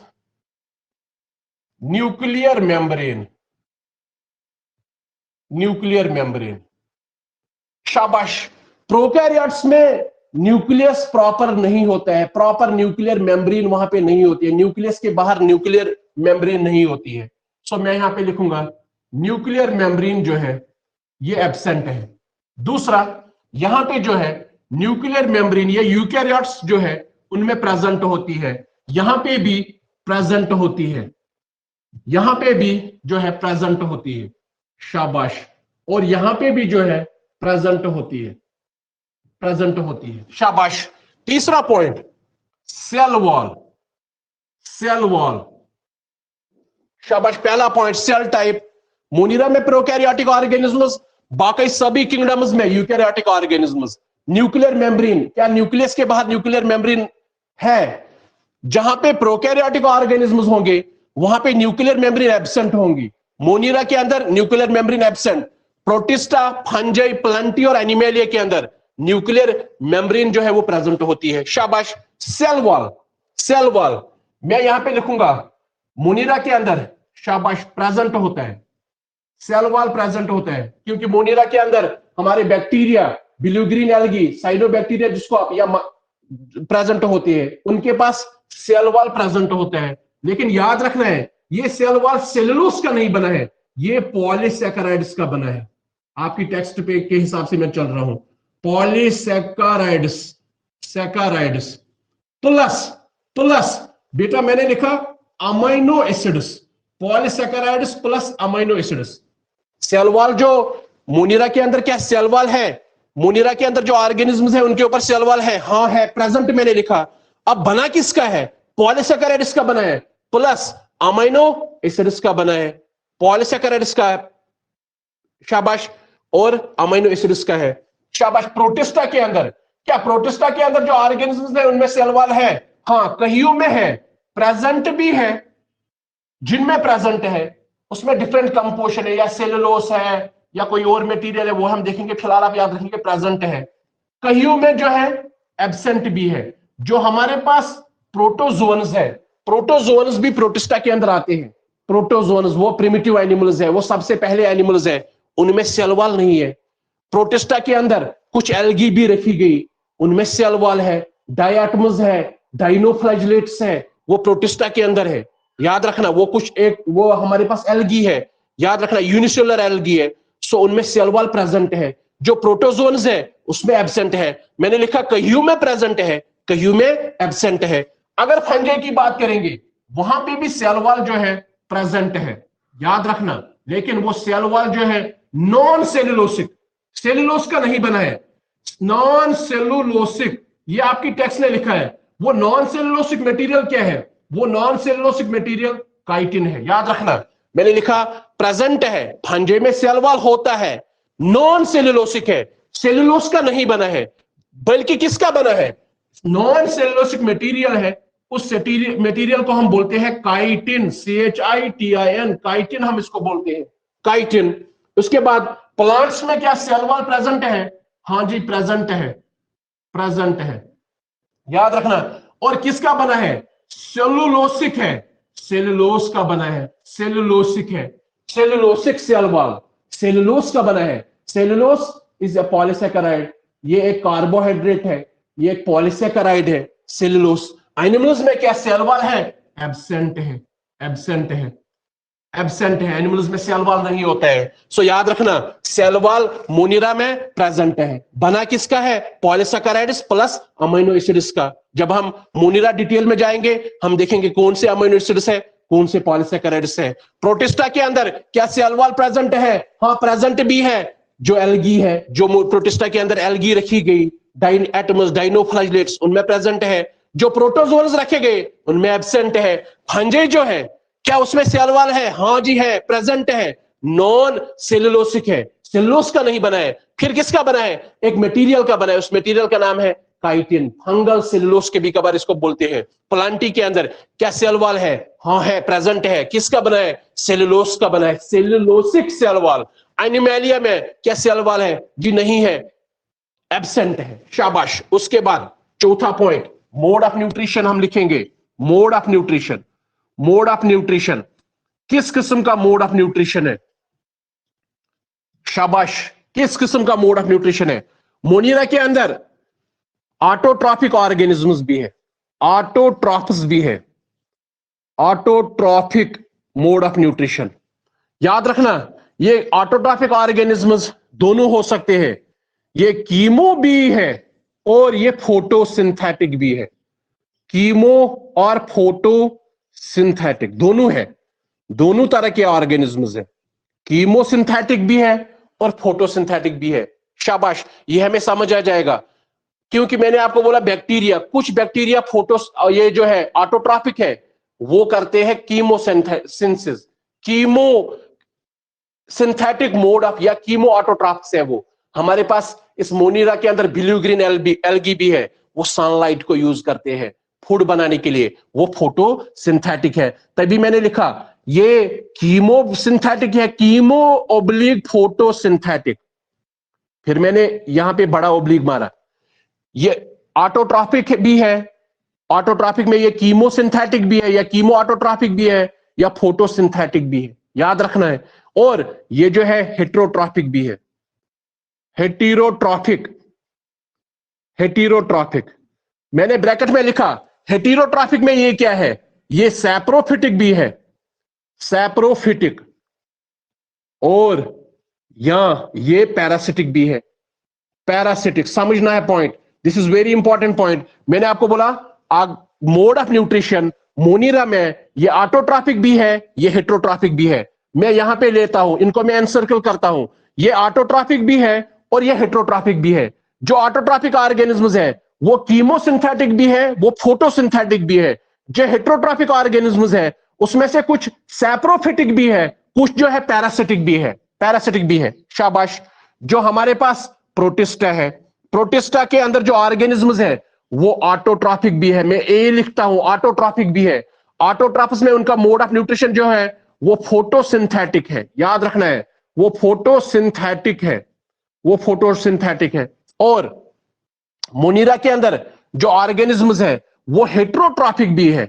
nuclear membrane, nuclear membrane, शाबाश। प्रोकैरियोट्स में न्यूक्लियस प्रॉपर नहीं होता है, प्रॉपर न्यूक्लियर मेम्ब्रेन वहां पे नहीं होती है, न्यूक्लियस के बाहर न्यूक्लियर मेम्ब्रेन नहीं होती है। सो मैं यहां पे लिखूंगा न्यूक्लियर मेम्ब्रेन जो है ये एब्सेंट है। दूसरा, यहां पे जो है न्यूक्लियर मेम्ब्रेन ये यूकैरियोट्स जो है उनमें प्रेजेंट होती है, यहां पे भी प्रेजेंट होती है, यहां पे भी जो है प्रेजेंट होती है, शाबाश। और यहां पे भी जो है प्रेजेंट होती है, प्रेजेंट होती है, शाबाश। तीसरा point, cell wall, cell wall, शाबाश। पहला पॉइंट सेल टाइप, मोनिरा में प्रोकैरियोटिक ऑर्गेनिज्म्स, बाकी सभी किंगडम्स में यूकैरियोटिक ऑर्गेनिज्म्स। न्यूक्लियर मेम्ब्रेन, क्या न्यूक्लियस के बाहर न्यूक्लियर मेम्ब्रेन है? जहां पे प्रोकैरियोटिक ऑर्गेनिज्म्स होंगे वहां पे न्यूक्लियर मेम्ब्रेन एब्सेंट होंगी। मोनिरा के अंदर nuclear membrane absent, protista, fungi, Plantae और एनिमलिया के अंदर न्यूक्लियर मेम्ब्रेन जो है वो प्रेजेंट होती है, शाबाश। सेल वॉल, सेल वॉल मैं यहां पे लिखूंगा मोनिरा के अंदर, शाबाश, प्रेजेंट होता है, सेल वॉल प्रेजेंट होता है, क्योंकि मोनिरा के अंदर हमारे बैक्टीरिया, ब्लू-ग्रीन एल्गी, साइनोबैक्टीरिया जिसको आप या प्रेजेंट होती है, उनके पास सेल वॉल प्रेजेंट होता है। लेकिन याद रखना है ये सेल वॉल सेलुलोज का नहीं बना है, ये पॉलीसैकेराइड्स का बना है। आपकी टेक्स्ट पे के हिसाब से मैं चल रहा हूं, पॉलीसैकेराइड्स, सैकेराइड्स प्लस, प्लस बेटा मैंने लिखा amino acids, polysaccharides plus amino acids. Cell wall जो मोनिरा के अंदर, क्या सेल वॉल है? मोनिरा के अंदर जो ऑर्गेनिज्म्स है उनके ऊपर सेल वॉल है, हाँ है, प्रेजेंट मैंने लिखा। अब बना किसका है? पॉलीसैकेराइड्स का बना है प्लस अमीनो एसिड्स का बना है, पॉलीसैकेराइड्स का है, शाबाश, और अमीनो एसिड्स का है, शाबाश। प्रोटिस्टा के अंदर, क्या प्रोटिस्टा के अंदर जो ऑर्गेनिज्म्स है उनमें सेल वॉल है? हाँ, कईयों में है, प्रेजेंट भी है, जिनमें प्रेजेंट है उसमें डिफरेंट कंपोजिशन है, या सेलुलोस है या कोई और मटेरियल है, वो हम देखेंगे, फिलहाल आप याद रखेंगे प्रेजेंट है। कईयों में जो है एब्सेंट भी है। जो हमारे पास प्रोटोजोन्स है, प्रोटोजोन्स भी प्रोटिस्टा के अंदर आते हैं, प्रोटोजोन्स वो प्रिमिटिव एनिमल्स है, वो सबसे पहले एनिमल्स है, उनमें सेल वॉल नहीं है। प्रोटिस्टा के अंदर कुछ एल्गी भी रखी गई, उनमें सेल वॉल है। डायटम्स है, डाइनोफ्लैजिलेट्स है, वो प्रोटिस्टा के अंदर है। याद रखना वो कुछ एक वो हमारे पास एल्गी है, याद रखना यूनिसेलुलर एल्गी है, सो उनमें सेल वॉल प्रेजेंट है। जो प्रोटोजोन्स है उसमें एब्सेंट है। मैंने लिखा कईयों में प्रेजेंट है, कईयों में एब्सेंट है। अगर फंजाई की बात करेंगे वहां पे भी सेल वॉल जो है प्रेजेंट है, याद रखना, लेकिन वो सेल वॉल जो है नॉन सेलुलोसिक, सेलुलोस का नहीं बना है, नॉन सेलुलोसिक, ये आपकी टेक्स्ट ने लिखा है। वो नॉन सेलुलोसिक मटेरियल क्या है? वो नॉन सेलुलोसिक मटेरियल काइटिन है, याद रखना। मैंने लिखा प्रेजेंट है, फंजे में सेल वॉल होता है, नॉन सेलुलोसिक है, सेलुलोस का नहीं बना है, बल्कि किसका बना है? नॉन सेलुलोसिक मटेरियल है। उस मटेरियल को हम बोलते हैं काइटिन, CHITIN, काइटिन हम इसको बोलते हैं, काइटिन। उसके बाद प्लांट्स में क्या सेल वॉल प्रेजेंट है? हाँ जी प्रेजेंट है, प्रेजेंट है, याद रखना। और किसका बना है? सेलुलोसिक है, सेलुलोस का बना है, सेलुलोसिक है, सेलुलोसिक सेल वॉल, सेलुलोस का बना है। सेलुलोस इज अ पॉलीसेकेराइड, ये एक कार्बोहाइड्रेट है, ये एक पॉलीसेकेराइड है सेलुलोस। एनिमल्स में क्या सेल वॉल है? एब्सेंट है, एब्सेंट है, एब्सेंट है, एनिमल्स में सेल वॉल नहीं होता है। सो याद रखना सेल वॉल मोनिरा में प्रेजेंट है, बना किसका है? पॉलीसेकेराइड्स प्लस अमीनो एसिड्स का। जब हम मोनिरा डिटेल में जाएंगे हम देखेंगे कौन से अमीनो एसिड्स है, कौन से पॉलीसेकेराइड्स है। प्रोटिस्टा के अंदर क्या सेल वॉल प्रेजेंट है? हाँ प्रेजेंट भी है। जो एल्गी है, जो प्रोटिस्टा के अंदर एल्गी रखी गई, एटम्स, डाइनोफ्लैजिलेट्स, उनमें प्रेजेंट है। जो प्रोटोजोन्स रखे गए उनमें एब्सेंट है। फंजाई जो है क्या उसमें सेल वॉल है? हाँ जी है, प्रेजेंट है, नॉन सेलुलोसिक है, सेलुलोस का नहीं बना है। फिर किसका बना है? एक मटेरियल का बना है, उस मटेरियल का नाम है काइटिन। फंगल सेलुलोस के भी कबार इसको बोलते हैं। प्लांटी के अंदर क्या सेल वॉल है? हाँ है, प्रेजेंट है। किसका बना है? सेलुलोस का बना है, सेलुलोसिक सेल वॉल। एनिमेलिया में क्या सेल वॉल है? जी नहीं है, एब्सेंट है। शाबाश। उसके बाद चौथा पॉइंट, मोड ऑफ न्यूट्रिशन हम लिखेंगे। Mode of nutrition, mode of nutrition किस किस्म का मोड ऑफ न्यूट्रिशन है? शाबाश, किस किस्म का मोड ऑफ न्यूट्रिशन है? मोनिरा के अंदर ऑटोट्रॉफिक ऑर्गेनिज्म्स भी है, ऑटोट्रॉफ्स भी है, ऑटोट्रॉफिक मोड ऑफ न्यूट्रिशन। याद रखना ये ऑटोट्रॉफिक ऑर्गेनिज्म्स दोनों हो सकते हैं, ये कीमो भी है और ये फोटोसिंथेटिक भी है। कीमो और फोटोसिंथेटिक दोनों है, दोनों तरह के ऑर्गेनिज्म्स है, कीमोसिंथेटिक भी है और फोटोसिंथेटिक भी है। शाबाश, ये हमें समझ आ जाएगा क्योंकि मैंने आपको बोला बैक्टीरिया, कुछ बैक्टीरिया ये जो है ऑटोट्रॉफिक है, वो करते हैं chemosynthesis, chemo synthetic mode of या कीमो ऑटोट्रॉफ्स है वो। हमारे पास इस मोनिरा के अंदर ब्लू ग्रीन एल्गी भी है, वो सनलाइट को यूज करते हैं फूड बनाने के लिए, वो फोटो सिंथेटिक है। तभी मैंने लिखा ये कीमो सिंथेटिक है, कीमो ओब्लिक फोटो सिंथेटिक। फिर मैंने यहां पे बड़ा ओब्लिक मारा, ये ऑटोट्रॉफिक भी है, ऑटोट्रॉफिक में ये कीमो सिंथेटिक भी है या कीमो ऑटोट्रॉफिक भी है या फोटो सिंथेटिक भी है, याद रखना है। और ये जो है हेटेरोट्रॉफिक भी है, हेटेरोट्रॉफिक, हेटेरोट्रॉफिक मैंने ब्रैकेट में लिखा। हेटेरोट्रॉफिक में ये क्या है? ये सैप्रोफिटिक भी है, सैप्रोफिटिक, और यहां ये पैरासिटिक भी है, पैरासिटिक। समझना है point, this is very important point. मैंने आपको बोला मोड ऑफ न्यूट्रिशन मोनिरा में ये ऑटोट्रॉफिक भी है, ये हेटेरोट्रॉफिक भी है। मैं यहां पे लेता हूं, इनको मैं एनसर्कल करता हूं, ये ऑटोट्रॉफिक भी है और ये हेटेरोट्रॉफिक भी है। जो ऑटोट्रॉफिक ऑर्गेनिज्म्स है वो कीमोसिंथेटिक भी है, वो फोटोसिंथेटिक भी है। जो हेटेरोट्रॉफिक ऑर्गेनिज्म्स है उसमें से कुछ सैप्रोफिटिक भी है, कुछ जो है पैरासिटिक भी है, पैरासिटिक भी है। शाबाश। जो हमारे पास प्रोटिस्टा है, प्रोटिस्टा के अंदर जो ऑर्गेनिज्म्स है वो ऑटोट्रॉफिक भी है, मैं ए लिखता हूं, ऑटोट्रॉफिक भी है। ऑटोट्रॉफिस में उनका मोड ऑफ न्यूट्रिशन जो है वो फोटोसिंथेटिक है, याद रखना है, वो फोटोसिंथेटिक है, वो फोटोसिंथेटिक है। और मोनिरा के अंदर जो ऑर्गेनिज्म्स है वो हेटेरोट्रॉफिक भी है,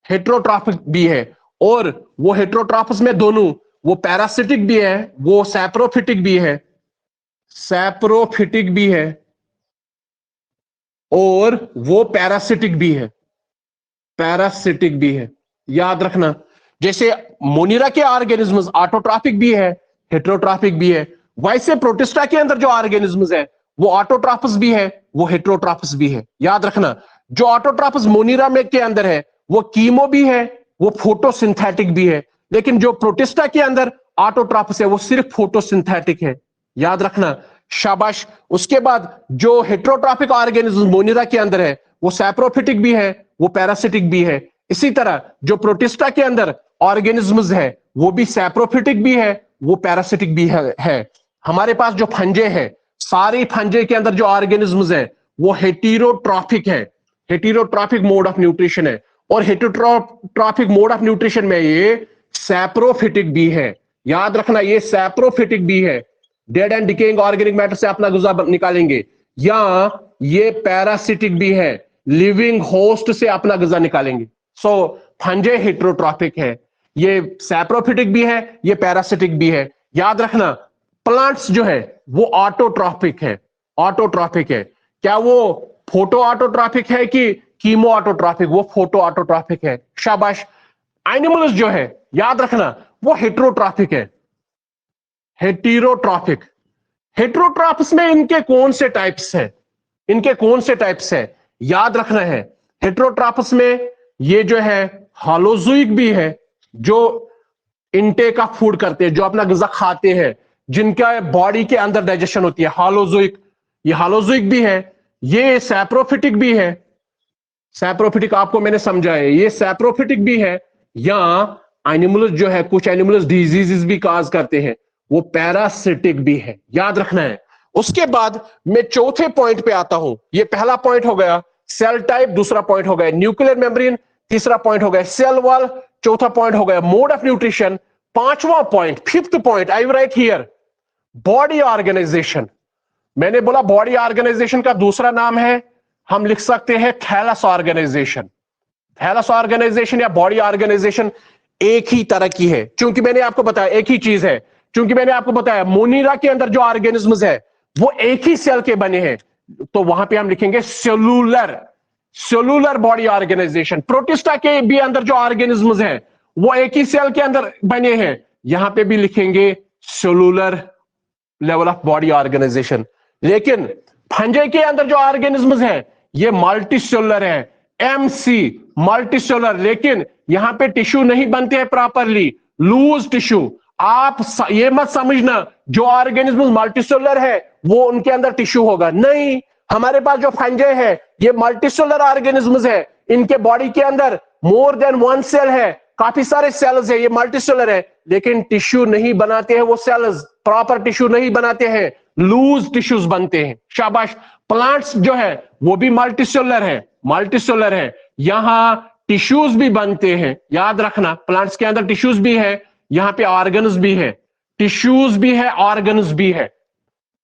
हेटेरोट्रॉफिक भी है। और वो हेटेरोट्रॉफस में दोनों, वो पैरासिटिक भी है, वो सैप्रोफिटिक भी है, सैप्रोफिटिक भी है और वो पैरासिटिक भी है, पैरासिटिक भी है। याद रखना, जैसे मोनिरा के ऑर्गेनिज्म्स ऑटोट्रॉफिक भी है, हेटेरोट्रॉफिक भी है, वैसे प्रोटिस्टा के अंदर जो ऑर्गेनिज्म्स है वो ऑटोट्रॉफस भी है, वो हेटेरोट्रॉफस भी है। याद रखना, जो ऑटोट्रॉफस मोनिरा में के अंदर है वो कीमो भी है, वो फोटोसिंथेटिक भी है, लेकिन जो प्रोटिस्टा के अंदर ऑटोट्रॉफस है वो सिर्फ फोटोसिंथेटिक है। याद रखना, शाबाश। उसके बाद जो हेटेरोट्रॉफिक ऑर्गेनिज्म मोनिरा के अंदर है वो सैप्रोफिटिक भी है, वो पैरासिटिक भी है। इसी तरह जो प्रोटिस्टा के अंदर ऑर्गेनिज्म्स है वो भी सैप्रोफिटिक भी है, वो पैरासिटिक भी है। हमारे पास जो फंजे हैं, सारे फंजे के अंदर जो ऑर्गेनिज्म्स है वो हेटेरोट्रॉफिक है, हेटेरोट्रॉफिक मोड ऑफ न्यूट्रिशन है, और हेटेरोट्रॉफिक मोड ऑफ न्यूट्रिशन में ये सैप्रोफिटिक भी है। याद रखना, ये सैप्रोफिटिक भी है, dead and decaying organic matter से अपना गुज़ा निकालेंगे, या ये पैरासिटिक भी है, लिविंग होस्ट से अपना गुज़ा निकालेंगे। सो फंजे हेटेरोट्रॉफिक है, ये सैप्रोफिटिक भी है, ये पैरासिटिक भी है। याद रखना, प्लांट्स जो है वो ऑटोट्रॉफिक है, ऑटोट्रॉफिक है। क्या वो फोटो ऑटोट्रॉफिक है कि कीमो ऑटोट्रॉफिक? वो फोटो ऑटोट्रॉफिक है। शाबाश। एनिमल्स जो है, याद रखना, वो हेटेरोट्रॉफिक है, हेटेरोट्रॉफिक। हेटेरोट्रॉफिक्स में इनके कौन से टाइप्स हैं? इनके कौन से टाइप्स हैं? याद रखना है, हेटेरोट्रॉफिक्स में ये जो है हालोजोइक भी है, जो इनटेक ऑफ फूड करते हैं, जो अपना ग़िज़ा खाते हैं, जिनका बॉडी के अंदर डाइजेशन होती है, हालोजोइक। ये हालोजोइक भी है, ये सैप्रोफिटिक भी है। सैप्रोफिटिक आपको मैंने समझाया, ये सैप्रोफिटिक भी है। या एनिमल्स जो है, कुछ एनिमल्स डिजीजेस भी काज करते हैं, वो पैरासिटिक भी है। याद रखना है। उसके बाद मैं चौथे पॉइंट पे आता हूं। ये पहला पॉइंट हो गया सेल टाइप, दूसरा पॉइंट हो गया न्यूक्लियर मेम्ब्रेन, तीसरा पॉइंट हो गया सेल वॉल, चौथा पॉइंट हो गया मोड ऑफ न्यूट्रिशन, पांचवा point, fifth point I write here, body organisation. मैंने बोला बॉडी ऑर्गेनाइजेशन का दूसरा नाम है, हम लिख सकते हैं थैलस ऑर्गेनाइजेशन। थैलस ऑर्गेनाइजेशन या बॉडी ऑर्गेनाइजेशन एक ही तरह की है, क्योंकि मैंने आपको बताया एक ही चीज है, क्योंकि मैंने आपको बताया मोनिरा के अंदर जो ऑर्गेनिज्म्स है वो एक ही सेल के बने हैं, तो वहां पे हम लिखेंगे cellular, cellular body organisation. Protista के भी अंदर जो ऑर्गेनिज्म्स हैं वो एक ही सेल के अंदर बने हैं, यहां पे भी लिखेंगे cellular level of body organisation. लेकिन फंजे के अंदर जो ऑर्गेनिज्म्स हैं ये मल्टी सेलुलर है, एमसी, मल्टी सेलुलर, लेकिन यहां पे टिश्यू नहीं बनते हैं प्रॉपरली, लूज टिश्यू। आप ये मत समझना जो ऑर्गेनिज्म मल्टीसेलुलर है वो उनके अंदर टिश्यू होगा, नहीं। हमारे पास जो फंजे है ये मल्टीसेलुलर ऑर्गेनिज्म्स है, इनके बॉडी के अंदर मोर देन वन सेल है, काफी सारे सेल्स है, ये मल्टीसेलुलर है, लेकिन टिश्यू नहीं बनाते हैं वो सेल्स, प्रॉपर टिश्यू नहीं बनाते हैं, लूज टिश्यूज बनते हैं। शाबाश। प्लांट्स जो है वो भी मल्टीसेलुलर है, मल्टीसेलुलर है, यहां टिश्यूज भी बनते हैं। याद रखना, प्लांट्स के अंदर टिश्यूज भी है, यहां पे ऑर्गन्स भी है, टिश्यूज भी है, ऑर्गन्स भी है।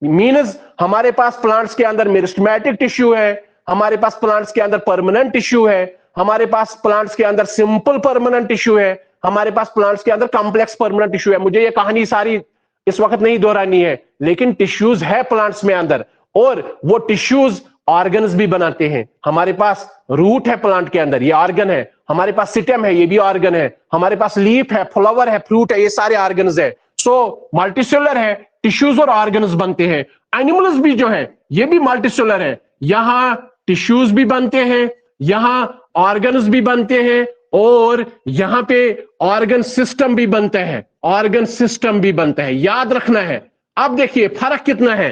मीन्स हमारे पास प्लांट्स के अंदर मेरिस्टेमेटिक टिश्यू है, हमारे पास प्लांट्स के अंदर परमानेंट टिश्यू है, हमारे पास प्लांट्स के अंदर सिंपल परमानेंट टिश्यू है, हमारे पास प्लांट्स के अंदर कॉम्प्लेक्स परमानेंट टिश्यू है। मुझे ये कहानी सारी इस वक्त नहीं दोहरानी है, लेकिन टिश्यूज है प्लांट्स में अंदर, और वो टिश्यूज ऑर्गन्स भी बनाते हैं। हमारे पास रूट है प्लांट के अंदर, ये ऑर्गन है, हमारे पास सिस्टम है, ये भी ऑर्गन है, हमारे पास लीफ है, फ्लावर है, फ्रूट है, ये सारे ऑर्गन्स है। सो मल्टीसेलुलर है, टिश्यूज और ऑर्गन्स बनते हैं। एनिमल्स भी जो है ये भी मल्टीसेलुलर है, यहां टिश्यूज भी बनते हैं, यहां ऑर्गन्स भी बनते हैं, और यहां पे ऑर्गन सिस्टम भी बनते हैं, ऑर्गन सिस्टम भी बनता है। याद रखना है। अब देखिए फर्क कितना है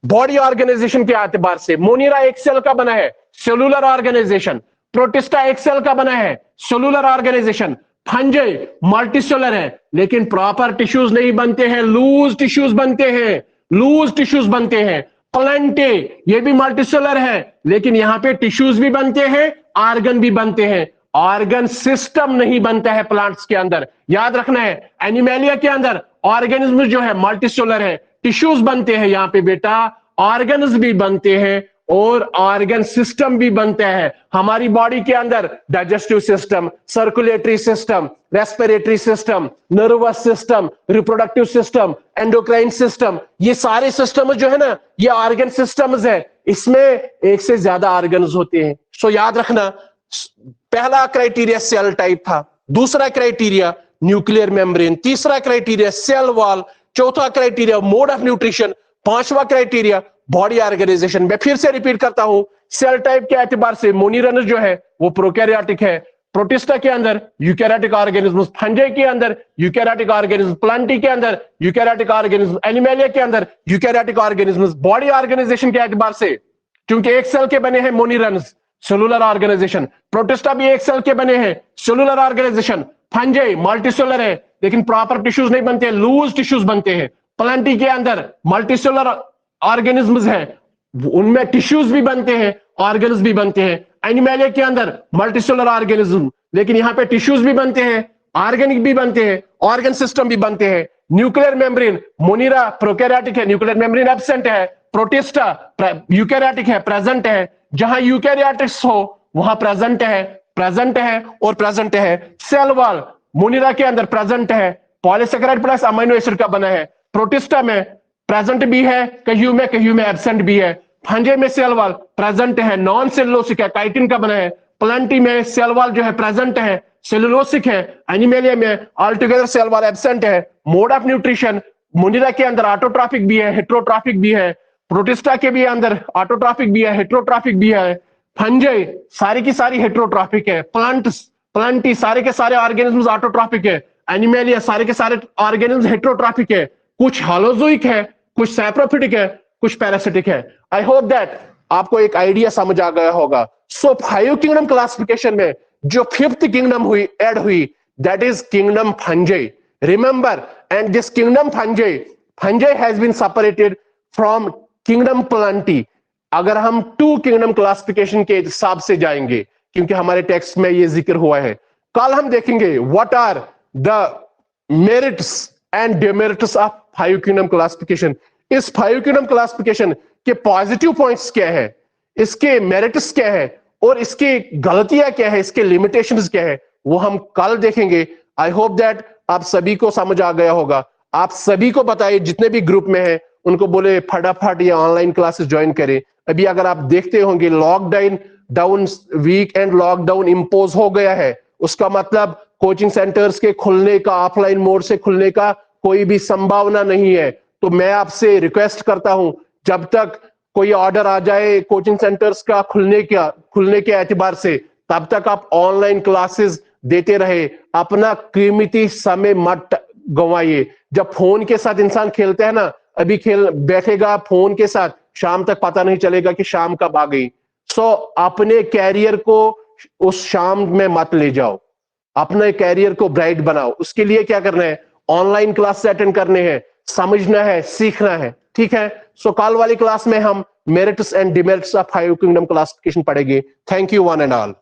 बॉडी ऑर्गेनाइजेशन के एतबार से। मोनिरा एक सेल का बना है, सेलुलर ऑर्गेनाइजेशन। प्रोटिस्टा एक सेल का बना है, सेलुलर ऑर्गेनाइजेशन। फंजे मल्टीसेलुलर है, लेकिन प्रॉपर टिश्यूज नहीं बनते हैं, लूज टिश्यूज बनते हैं, लूज टिश्यूज बनते हैं। प्लांटे ये भी मल्टीसेलुलर है, लेकिन यहां पे टिश्यूज भी बनते हैं, ऑर्गन भी बनते हैं। ऑर्गन सिस्टम नहीं बनता है प्लांट्स के अंदर। याद रखना है, एनिमेलिया के अंदर ऑर्गेनिज्म जो है मल्टीसेलुलर है, टिश्यूज बनते हैं, यहां पे बेटा ऑर्गन्स भी बनते हैं, और ऑर्गन सिस्टम भी बनते हैं हमारी बॉडी के अंदर। Digestive system, circulatory system, respiratory system, nervous system, reproductive system, endocrine system, ये सारे सिस्टम जो है ना, ये ऑर्गन सिस्टम्स है। इसमें एक से ज्यादा ऑर्गन्स होते हैं। सो याद रखना, पहला क्राइटेरिया सेल टाइप था, दूसरा क्राइटेरिया न्यूक्लियर मेम्ब्रेन, तीसरा क्राइटेरिया सेल वॉल, चौथा क्राइटेरिया मोड ऑफ न्यूट्रिशन, पांचवा क्राइटेरिया बॉडी ऑर्गेनाइजेशन। मैं फिर से रिपीट करता हूं, सेल टाइप के एतबार से मोनीरनस जो है वो प्रोकैरियोटिक है, प्रोटिस्टा के अंदर यूकैरियोटिक ऑर्गेनिज्म, फंजाई के अंदर यूकैरियोटिक ऑर्गेनिज्म, प्लांटी के अंदर यूकैरियोटिक ऑर्गेनिज्म, एनिमलिया के अंदर यूकैरियोटिक ऑर्गेनिज्म। बॉडी ऑर्गेनाइजेशन के एतबार से क्योंकि एक सेल के बने हैं मोनीरनस, सेलुलर ऑर्गेनाइजेशन, प्रोटिस्टा भी एक सेल के बने हैं, सेलुलर ऑर्गेनाइजेशन, फंजाई मल्टीसेलुलर है लेकिन प्रॉपर टिश्यूज नहीं बनते, लूज टिश्यूज बनते हैं। प्लांटी के अंदर मल्टीसेलुलर ऑर्गेनिज्म्स हैं, उनमें टिश्यूज भी बनते हैं, ऑर्गन्स भी बनते हैं। एनिमलिया के अंदर मल्टीसेलुलर ऑर्गेनिज्म, लेकिन यहां पे टिश्यूज भी बनते हैं, ऑर्गेनिक भी बनते हैं, ऑर्गन सिस्टम भी बनते हैं। न्यूक्लियर मेम्ब्रेन, मोनीरा प्रोकैरियोटिक है, न्यूक्लियर मेम्ब्रेन एब्सेंट है, प्रोटिस्टा यूकैरियोटिक है, प्रेजेंट है। जहां यूकैरियोटिक्स हो वहां प्रेजेंट है, प्रेजेंट है और प्रेजेंट है। सेल वॉल मोनीरा के अंदर प्रेजेंट है, पॉलीसेकेराइड प्लस अमीनो एसिड का बना है। प्रोटिस्टा में प्रेजेंट भी है, कहीं में एब्सेंट भी है। फंजाई में सेल वॉल प्रेजेंट है, नॉन सेलुलोसिक है, काइटिन का बना है। प्लांटी में सेल वॉल जो है प्रेजेंट है, सेलुलोसिक है। एनिमलिया में ऑलटुगेदर सेल वॉल एब्सेंट है। मोड ऑफ न्यूट्रिशन मोनीरा के अंदर ऑटोट्रॉफिक भी है, हेट्रोट्रॉफिक भी है। प्रोटिस्टा के भी अंदर ऑटोट्रॉफिक भी है, हेट्रोट्रॉफिक भी है। फंजाई सारी की सारी हेट्रोट्रॉफिक है। प्लांटी सारे के सारे ऑर्गेनिज्म्स ऑटोट्रॉफिक है। एनिमलिया सारे के सारे ऑर्गेनिज्म हेट्रोट्रॉफिक है। कुछ हालोजोइक है, कुछ सैप्रोफिटिक है, कुछ पैरासिटिक है। आई होप दैट आपको एक आइडिया समझ आ गया होगा। सो 5 किंगडम क्लासिफिकेशन में जो 5th किंगडम हुई ऐड हुई, that is kingdom fungi. Remember, and this kingdom fungi has been separated from kingdom Plantae. अगर हम 2 किंगडम क्लासिफिकेशन के हिसाब से जाएंगे, क्योंकि हमारे टेक्स्ट में ये जिक्र हुआ है, कल हम देखेंगे what are the merits and demerits of 5 kingdom classification. इस 5 किंगडम क्लासिफिकेशन के पॉजिटिव पॉइंट्स क्या है, इसके मेरिट्स क्या है और इसकी गलतियां क्या है, इसके लिमिटेशंस क्या है, वो हम कल देखेंगे। आई होप दैट आप सभी को समझ आ गया होगा। आप सभी को बताइए, जितने भी ग्रुप में हैं उनको बोले फटाफट ये ऑनलाइन क्लासेस ज्वाइन करें। अभी अगर आप देखते होंगे lockdown weekend lockdown impose हो गया है, उसका मतलब कोचिंग सेंटर्स के खुलने का, ऑफलाइन मोड से खुलने का कोई भी संभावना नहीं है। तो मैं आपसे रिक्वेस्ट करता हूं, जब तक कोई ऑर्डर आ जाए कोचिंग सेंटर्स का खुलने के एतबार से, तब तक आप ऑनलाइन क्लासेस देते रहे। अपना कीमती समय मत गंवाइए। जब फोन के साथ इंसान खेलता है ना, अभी बैठेगा फोन के साथ, शाम तक पता नहीं चलेगा कि शाम कब आ गई। सो अपने कैरियर को उस शाम में मत ले जाओ, अपने कैरियर को ब्राइट बनाओ। उसके लिए क्या करना है, ऑनलाइन क्लास अटेंड करने हैं, समझना है, सीखना है, ठीक है। सो कल वाली क्लास में हम merits and demerits of 5 kingdom classification पढ़ेंगे। Thank you one and all.